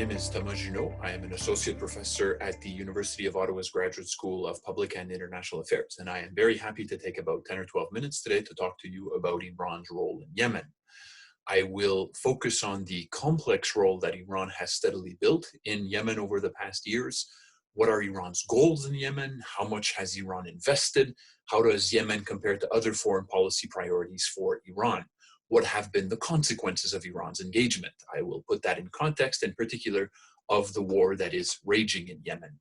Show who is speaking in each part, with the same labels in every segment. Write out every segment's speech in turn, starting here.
Speaker 1: name is Thomas Juno. I am an associate professor at the University of Ottawa's Graduate School of Public and International Affairs, and I am very happy to take about 10 or 12 minutes today to talk to you about Iran's role in Yemen. I will focus on the complex role that Iran has steadily built in Yemen over the past years. What are Iran's goals in Yemen? How much has Iran invested? How does Yemen compare to other foreign policy priorities for Iran? What have been the consequences of Iran's engagement? I will put that in context, in particular, of the war that is raging in Yemen.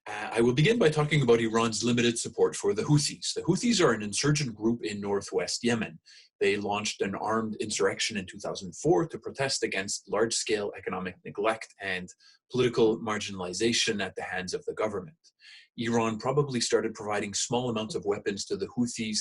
Speaker 1: I will begin by talking about Iran's limited support for the Houthis. The Houthis are an insurgent group in northwest Yemen. They launched an armed insurrection in 2004 to protest against large-scale economic neglect and political marginalization at the hands of the government. Iran probably started providing small amounts of weapons to the Houthis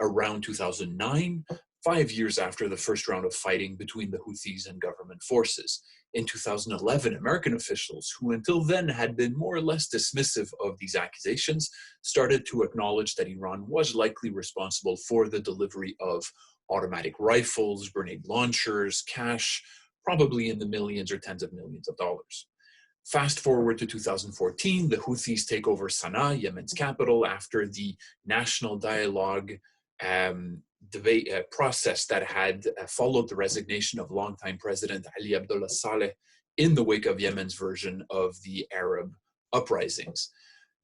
Speaker 1: around 2009, 5 years after the first round of fighting between the Houthis and government forces. In 2011, American officials, who until then had been more or less dismissive of these accusations, started to acknowledge that Iran was likely responsible for the delivery of automatic rifles, grenade launchers, cash, probably in the millions or tens of millions of dollars. Fast forward to 2014, the Houthis take over Sana'a, Yemen's capital, after the national dialogue debate process that had followed the resignation of longtime President Ali Abdullah Saleh in the wake of Yemen's version of the Arab uprisings.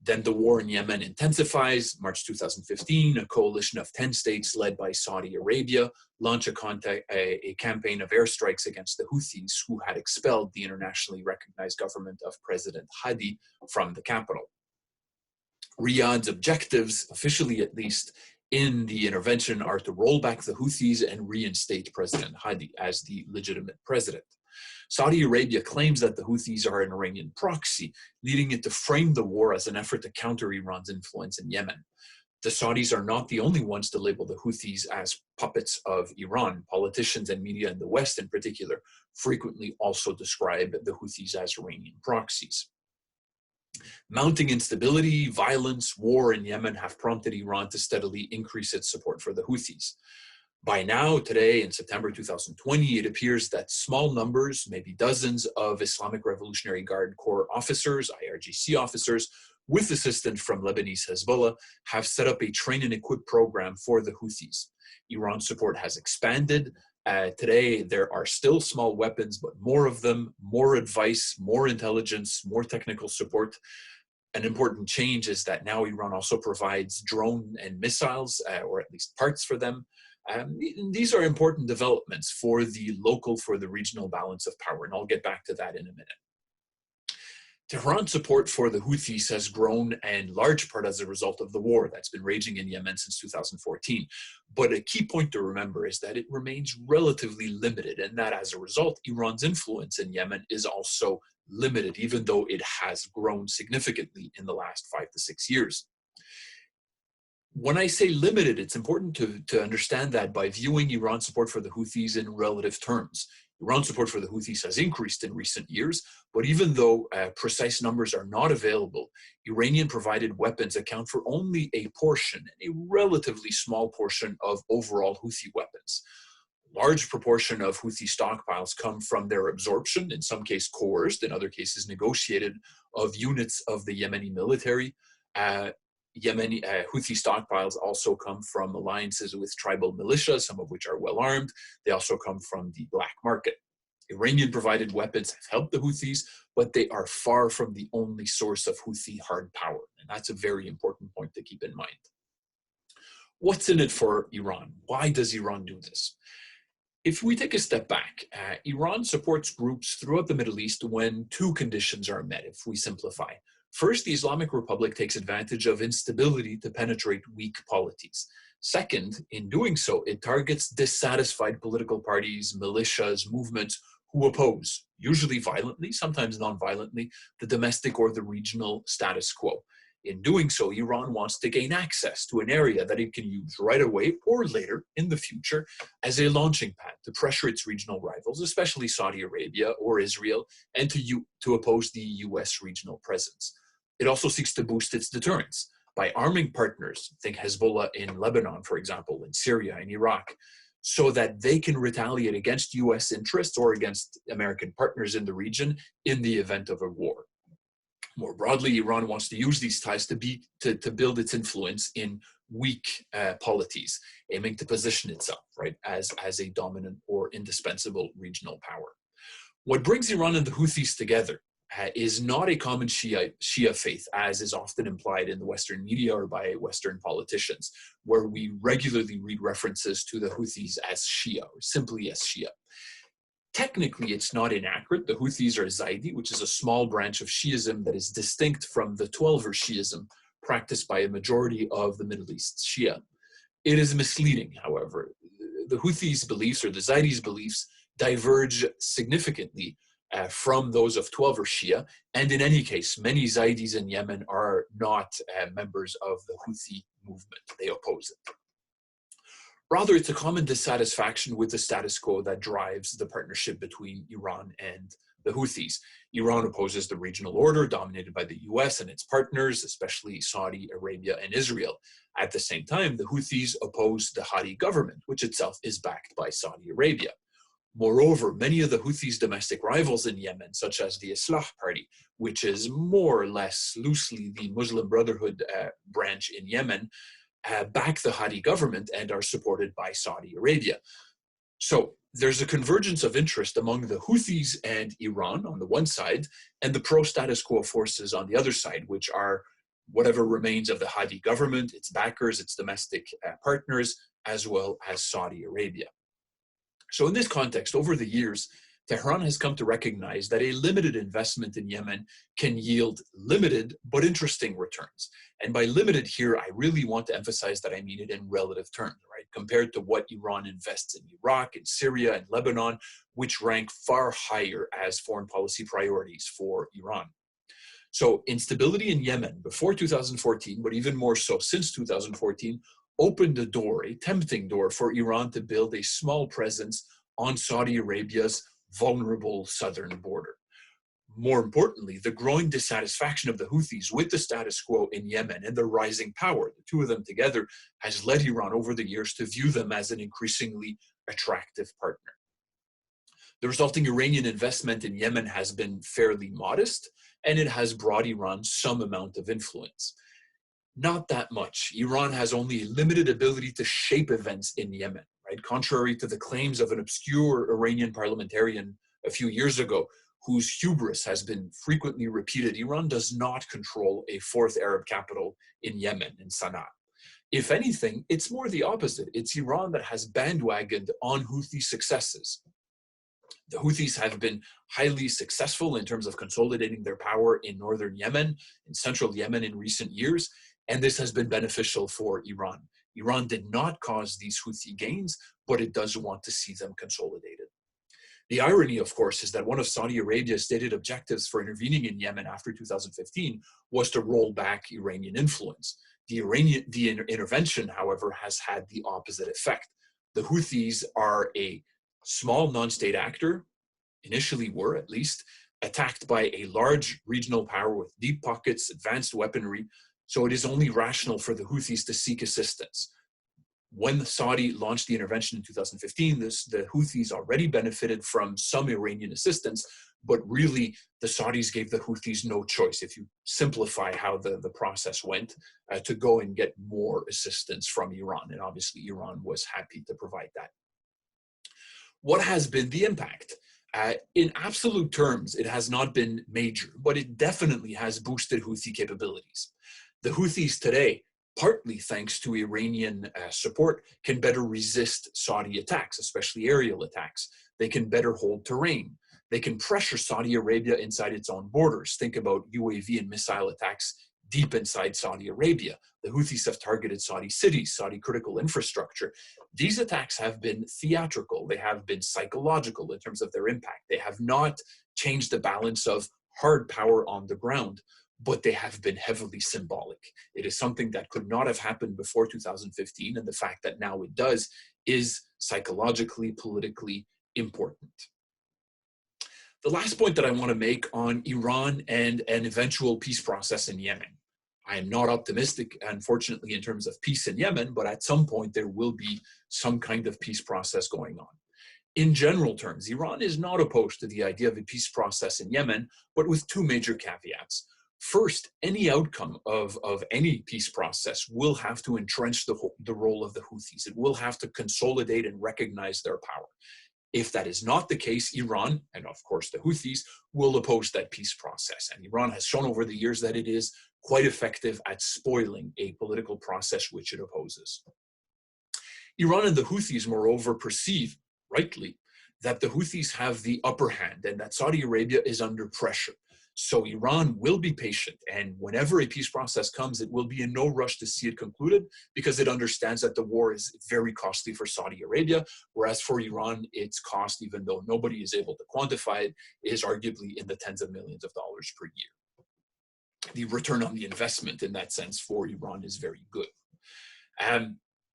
Speaker 1: Then the war in Yemen intensifies. March 2015, a coalition of 10 states led by Saudi Arabia launch a campaign of airstrikes against the Houthis, who had expelled the internationally recognized government of President Hadi from the capital. Riyadh's objectives, officially at least, in the intervention are to roll back the Houthis and reinstate President Hadi as the legitimate president. Saudi Arabia claims that the Houthis are an Iranian proxy, leading it to frame the war as an effort to counter Iran's influence in Yemen. The Saudis are not the only ones to label the Houthis as puppets of Iran. Politicians and media in the West in particular frequently also describe the Houthis as Iranian proxies. Mounting instability, violence, war in Yemen have prompted Iran to steadily increase its support for the Houthis. By now, today, in September 2020, it appears that small numbers, maybe dozens of Islamic Revolutionary Guard Corps officers, IRGC officers, with assistance from Lebanese Hezbollah, have set up a train and equip program for the Houthis. Iran's support has expanded. Today, there are still small weapons, but more of them, more advice, more intelligence, more technical support. An important change is that now Iran also provides drone and missiles, or at least parts for them. These are important developments for the local, for the regional balance of power, and I'll get back to that in a minute. Tehran's support for the Houthis has grown in large part as a result of the war that's been raging in Yemen since 2014. But a key point to remember is that it remains relatively limited, and that as a result, Iran's influence in Yemen is also limited, even though it has grown significantly in the last 5 to 6 years. When I say limited, it's important to understand that by viewing Iran's support for the Houthis in relative terms. Iran's support for the Houthis has increased in recent years, but even though precise numbers are not available, Iranian-provided weapons account for only a portion, a relatively small portion of overall Houthi weapons. A large proportion of Houthi stockpiles come from their absorption, in some cases coerced, in other cases negotiated, of units of the Yemeni military. Yemeni Houthi stockpiles also come from alliances with tribal militias, some of which are well armed. They also come from the black market. Iranian-provided weapons have helped the Houthis, but they are far from the only source of Houthi hard power. And that's a very important point to keep in mind. What's in it for Iran? Why does Iran do this? If we take a step back, Iran supports groups throughout the Middle East when two conditions are met, if we simplify. First, the Islamic Republic takes advantage of instability to penetrate weak polities. Second, in doing so, it targets dissatisfied political parties, militias, movements who oppose, usually violently, sometimes non-violently, the domestic or the regional status quo. In doing so, Iran wants to gain access to an area that it can use right away or later in the future as a launching pad to pressure its regional rivals, especially Saudi Arabia or Israel, and to oppose the US regional presence. It also seeks to boost its deterrence by arming partners, think Hezbollah in Lebanon, for example, in Syria, in Iraq, so that they can retaliate against US interests or against American partners in the region in the event of a war. More broadly, Iran wants to use these ties to build its influence in weak polities, aiming to position itself, right, as a dominant or indispensable regional power. What brings Iran and the Houthis together is not a common Shia faith, as is often implied in the Western media or by Western politicians, where we regularly read references to the Houthis as Shia, or simply as Shia. Technically, it's not inaccurate. The Houthis are Zaidi, which is a small branch of Shiism that is distinct from the Twelver Shiism practiced by a majority of the Middle East Shia. It is misleading, however. The Houthis' beliefs, or the Zaidis' beliefs, diverge significantly from those of Twelver Shia, and in any case, many Zaidis in Yemen are not members of the Houthi movement. They oppose it. Rather, it's a common dissatisfaction with the status quo that drives the partnership between Iran and the Houthis. Iran opposes the regional order dominated by the US and its partners, especially Saudi Arabia and Israel. At the same time, the Houthis oppose the Hadi government, which itself is backed by Saudi Arabia. Moreover, many of the Houthis' domestic rivals in Yemen, such as the Islah Party, which is more or less loosely the Muslim Brotherhood branch in Yemen, back the Hadi government and are supported by Saudi Arabia. So there's a convergence of interest among the Houthis and Iran on the one side, and the pro-status quo forces on the other side, which are whatever remains of the Hadi government, its backers, its domestic partners, as well as Saudi Arabia. So in this context, over the years, Tehran has come to recognize that a limited investment in Yemen can yield limited but interesting returns. And by limited here, I really want to emphasize that I mean it in relative terms, right? Compared to what Iran invests in Iraq, in Syria, and Lebanon, which rank far higher as foreign policy priorities for Iran. So instability in Yemen before 2014, but even more so since 2014, opened a door, a tempting door for Iran to build a small presence on Saudi Arabia's vulnerable southern border. More importantly, the growing dissatisfaction of the Houthis with the status quo in Yemen and their rising power, the two of them together, has led Iran over the years to view them as an increasingly attractive partner. The resulting Iranian investment in Yemen has been fairly modest, and it has brought Iran some amount of influence. Not that much. Iran has only a limited ability to shape events in Yemen, right? Contrary to the claims of an obscure Iranian parliamentarian a few years ago, whose hubris has been frequently repeated, Iran does not control a fourth Arab capital in Yemen, in Sana'a. If anything, it's more the opposite. It's Iran that has bandwagoned on Houthi successes. The Houthis have been highly successful in terms of consolidating their power in northern Yemen, in central Yemen in recent years, and this has been beneficial for Iran. Iran did not cause these Houthi gains, but it does want to see them consolidated. The irony, of course, is that one of Saudi Arabia's stated objectives for intervening in Yemen after 2015 was to roll back Iranian influence. The intervention, however, has had the opposite effect. The Houthis are a small non-state actor, initially were at least, attacked by a large regional power with deep pockets, advanced weaponry, so it is only rational for the Houthis to seek assistance. When Saudi launched the intervention in 2015, the Houthis already benefited from some Iranian assistance, but really the Saudis gave the Houthis no choice, if you simplify how the process went, to go and get more assistance from Iran. And obviously Iran was happy to provide that. What has been the impact? In absolute terms, it has not been major, but it definitely has boosted Houthi capabilities. The Houthis today, partly thanks to Iranian support, can better resist Saudi attacks, especially aerial attacks. They can better hold terrain. They can pressure Saudi Arabia inside its own borders. Think about UAV and missile attacks deep inside Saudi Arabia. The Houthis have targeted Saudi cities, Saudi critical infrastructure. These attacks have been theatrical. They have been psychological in terms of their impact. They have not changed the balance of hard power on the ground, but they have been heavily symbolic. It is something that could not have happened before 2015, and the fact that now it does is psychologically, politically important. The last point that I want to make on Iran and an eventual peace process in Yemen. I am not optimistic, unfortunately, in terms of peace in Yemen, but at some point there will be some kind of peace process going on. In general terms, Iran is not opposed to the idea of a peace process in Yemen, but with two major caveats. First, any outcome of any peace process will have to entrench the role of the Houthis. It will have to consolidate and recognize their power. If that is not the case, Iran, and of course the Houthis, will oppose that peace process. And Iran has shown over the years that it is quite effective at spoiling a political process which it opposes. Iran and the Houthis, moreover, perceive, rightly, that the Houthis have the upper hand and that Saudi Arabia is under pressure. So Iran will be patient, and whenever a peace process comes, it will be in no rush to see it concluded, because it understands that the war is very costly for Saudi Arabia, whereas for Iran, its cost, even though nobody is able to quantify it, is arguably in the tens of millions of dollars per year. The return on the investment in that sense for Iran is very good.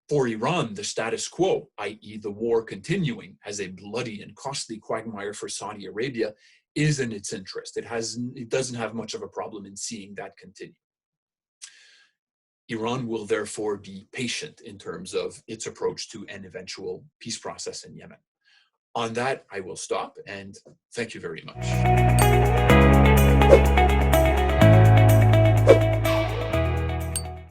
Speaker 1: For Iran, the status quo, i.e. the war continuing as a bloody and costly quagmire for Saudi Arabia, is in its interest. It doesn't have much of a problem in seeing that continue. Iran will therefore be patient in terms of its approach to an eventual peace process in Yemen. On that, I will stop, and thank you very much.